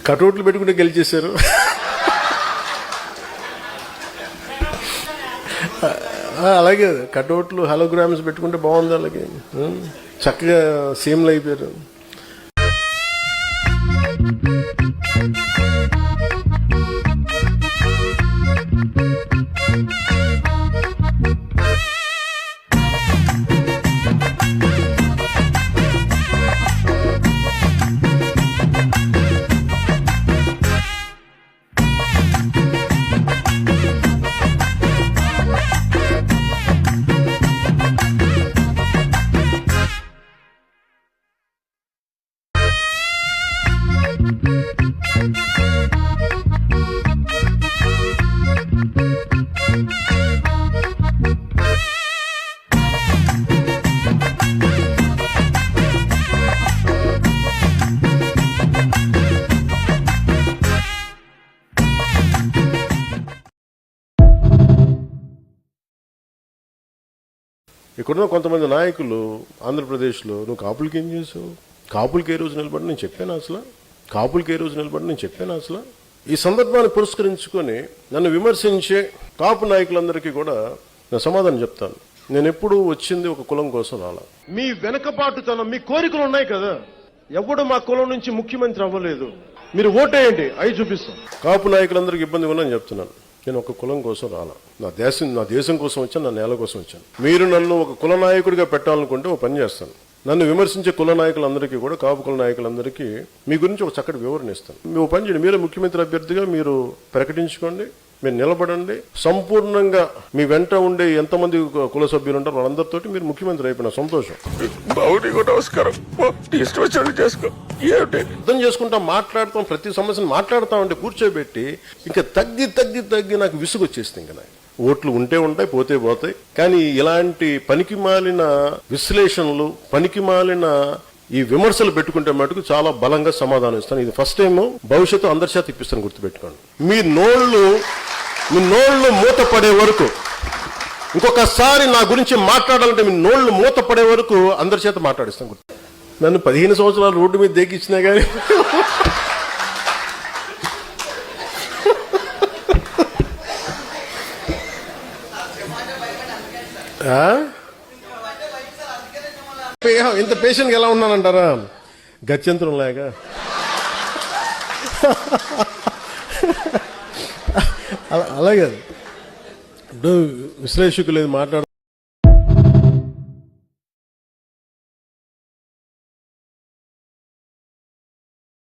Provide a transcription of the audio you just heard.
కటౌట్లు పెట్టుకుంటే గెలిచేశారు. అలాగే కటౌట్లు హలోగ్రామ్స్ పెట్టుకుంటే బాగుంది. అలాగే చక్కగా సీమ్లు అయిపోయారు. ఇక్కడున్న కొంతమంది నాయకులు ఆంధ్రప్రదేశ్లో నువ్వు కాపులకి ఏం చేసావు, కాపులకి ఏ రోజు నిలబడి నేను చెప్పాను అసలు, కాపులకి ఏ రోజు నిలబడి నేను చెప్పాను అసలు. ఈ సందర్భాన్ని పురస్కరించుకొని నన్ను విమర్శించే కాపు నాయకులందరికీ కూడా నేను సమాధానం చెప్తాను. నేను ఎప్పుడు వచ్చింది ఒక కులం కోసం రాలా. మీ వెనకబాటుతనం, మీ కోరికలు ఉన్నాయి కదా. ఎవడు మా కులం నుంచి ముఖ్యమంత్రి అవ్వలేదు, మీరు ఓటేయండి, అవి చూపిస్తాం. కాపు నాయకులందరికీ ఇబ్బంది ఉందని చెప్తున్నాను. నేను ఒక కులం కోసం రాలా, నా దేశం కోసం వచ్చాను, నా నేల కోసం వచ్చాను. మీరు నన్ను ఒక కుల నాయకుడిగా పెట్టాలనుకుంటే ఒక పని చేస్తాను. నన్ను విమర్శించే కుల నాయకులందరికీ కూడా, కాపు కుల నాయకులందరికీ మీ గురించి ఒక చక్కటి వివరణ ఇస్తాను. మీరు పని చేయండి, మీరే ముఖ్యమంత్రి అభ్యర్థిగా మీరు ప్రకటించుకోండి, మీరు నిలబడండి. సంపూర్ణంగా మీ వెంట ఉండే ఎంతమంది కుల సభ్యులు ఉంటారో వాళ్ళందరితోటి మీరు ముఖ్యమంత్రి అయిపోయిన సంతోషం. నమస్కారం. అర్థం చేసుకుంటాం, మాట్లాడతాం, ప్రతి సమస్యను మాట్లాడతాం. అంటే కూర్చోబెట్టి ఇంకా తగ్గి నాకు విసుగు వచ్చేస్తుంది. ఇంకా ఓట్లు ఉంటే ఉంటాయి, పోతే పోతాయి. కానీ ఇలాంటి పనికిమాలిన విశ్లేషణలు, పనికిమాలిన ఈ విమర్శలు పెట్టుకుంటే మటుకు చాలా బలంగా సమాధానం ఇస్తాను. ఇది ఫస్ట్ టైం, భవిష్యత్తు అందరి చేత ఇప్పిస్తాను, గుర్తుపెట్టుకోండి. మీ నోళ్లు మూత పడే వరకు, ఇంకొకసారి నా గురించి మాట్లాడాలంటే మీ నోళ్లు మూత పడే వరకు అందరి చేత మాట్లాడిస్తాను. నన్ను 15 సంవత్సరాలు రోడ్డు మీద దేకిచ్చినా కానీ ఇంత పేషెంట్ ఎలా ఉన్నానంటారా? గత్యంతరం లేక. అలాగే ఇప్పుడు విశ్లేషకులు మాట్లాడుతున్నారు.